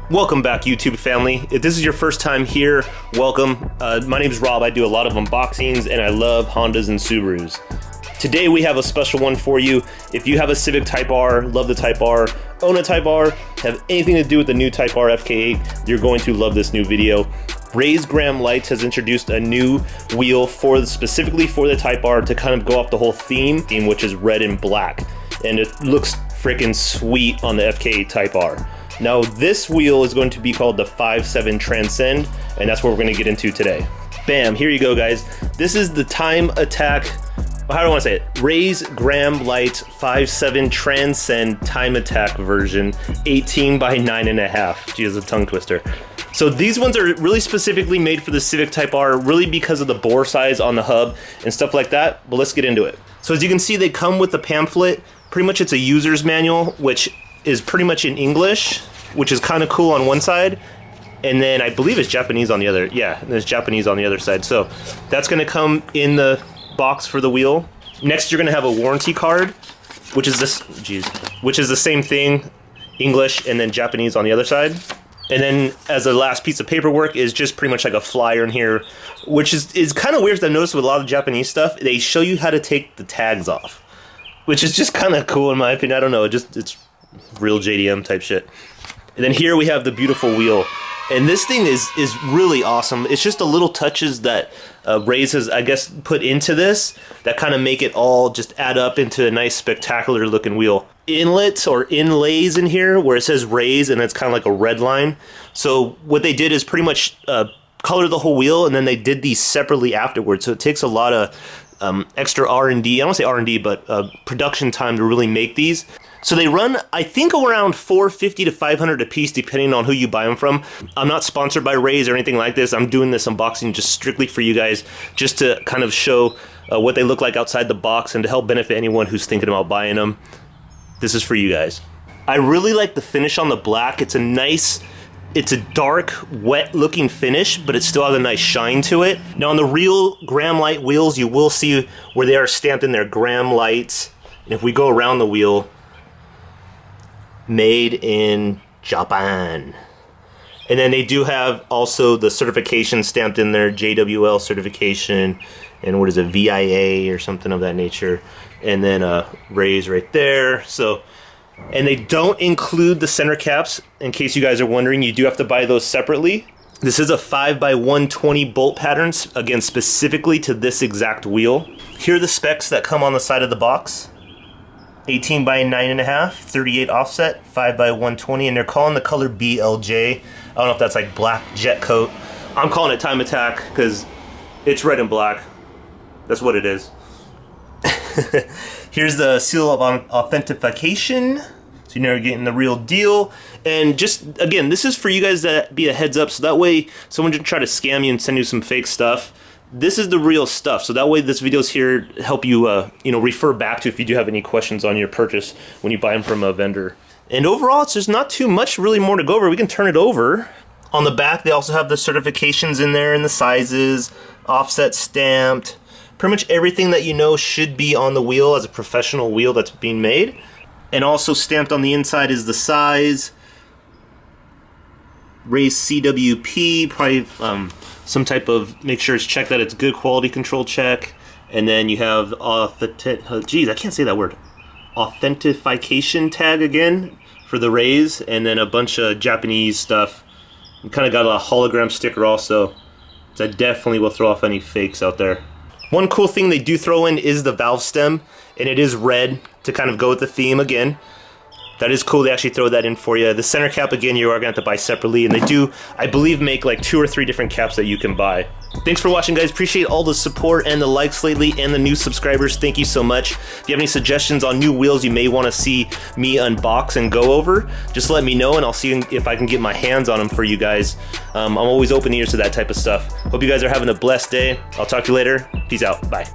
Welcome back, YouTube family. If this is your first time here, welcome. My name is Rob. I do a lot of unboxings and I love Hondas and Subarus. Today we have a special one for you. If you have a Civic Type-R, love the Type-R, own a Type-R, have anything to do with the new Type-R FK8, you're going to love this new video. Raised Graham Lights has introduced a new wheel specifically for the Type-R to kind of go off the whole theme, which is red and black. And it looks freaking sweet on the FK8 Type-R. Now this wheel is going to be called the 5.7 Transcend, and that's what we're going to get into today. Bam, here you go guys. This is the Time Attack, how do I want to say it? Raised Graham Lights 5.7 Transcend Time Attack version, 18 by 9.5. Gee, it's a tongue twister. So these ones are really specifically made for the Civic Type-R, really because of the bore size on the hub and stuff like that, but let's get into it. So as you can see, they come with a pamphlet. Pretty much it's a user's manual, which is pretty much in English, which is kind of cool on one side, and then I believe it's Japanese on the other. Yeah, there's Japanese on the other side. So that's going to come in the box for the wheel. Next, you're going to have a warranty card, which is this, which is the same thing, English and then Japanese on the other side. And then as a last piece of paperwork is just pretty much like a flyer in here, which is kind of weird to notice with a lot of Japanese stuff. They show you how to take the tags off, which is just kind of cool in my opinion. I don't know, it's real JDM type shit. And then here we have the beautiful wheel. And this thing is really awesome. It's just the little touches that Raise has, I guess, put into this that kind of make it all just add up into a nice spectacular looking wheel. Inlets or inlays in here where it says Raise and it's kind of like a red line. So what they did is pretty much color the whole wheel, and then they did these separately afterwards. So it takes a lot of extra R&D, I don't want to say R&D, but production time to really make these. So they run, I think, around $450 to $500 a piece, depending on who you buy them from. I'm not sponsored by Raise or anything like this. I'm doing this unboxing just strictly for you guys, just to kind of show what they look like outside the box and to help benefit anyone who's thinking about buying them. This is for you guys. I really like the finish on the black. It's a nice, it's a dark, wet looking finish, but it still has a nice shine to it. Now on the real Graham Light wheels, you will see where they are stamped in their Graham Lights. And if we go around the wheel, made in Japan. And then they do have also the certification stamped in there, JWL certification, and what is it, VIA or something of that nature. And then Raise right there. So, and they don't include the center caps. In case you guys are wondering, you do have to buy those separately. This is a 5x120 bolt patterns, again, specifically to this exact wheel. Here are the specs that come on the side of the box. 18 by 9.5, 38 offset, 5x120, and they're calling the color BLJ. I don't know if that's like black jet coat. I'm calling it Time Attack because it's red and black. That's what it is. Here's the seal of authentication, so you know you're getting the real deal. And just, again, this is for you guys to be a heads up, so that way someone didn't try to scam you and send you some fake stuff. This is the real stuff, so that way this video's here to help you, you know, refer back to if you do have any questions on your purchase when you buy them from a vendor. And overall, it's just not too much really more to go over. We can turn it over. On the back, they also have the certifications in there and the sizes, offset stamped. Pretty much everything that you know should be on the wheel as a professional wheel that's being made. And also stamped on the inside is the size. Raised CWP, probably some type of, make sure it's checked that it's good quality control check. And then you have geez, I can't say that word. Authentication tag again for the Raise, and then a bunch of Japanese stuff. You kind of got a hologram sticker also. That definitely will throw off any fakes out there. One cool thing they do throw in is the valve stem, and it is red to kind of go with the theme again. That is cool, they actually throw that in for you. The center cap, again, you are going to have to buy separately, and they do, I believe, make like 2 or 3 different caps that you can buy. Thanks for watching, guys. Appreciate all the support and the likes lately and the new subscribers. Thank you so much. If you have any suggestions on new wheels you may want to see me unbox and go over, just let me know, and I'll see if I can get my hands on them for you guys. I'm always open ears to that type of stuff. Hope you guys are having a blessed day. I'll talk to you later. Peace out. Bye.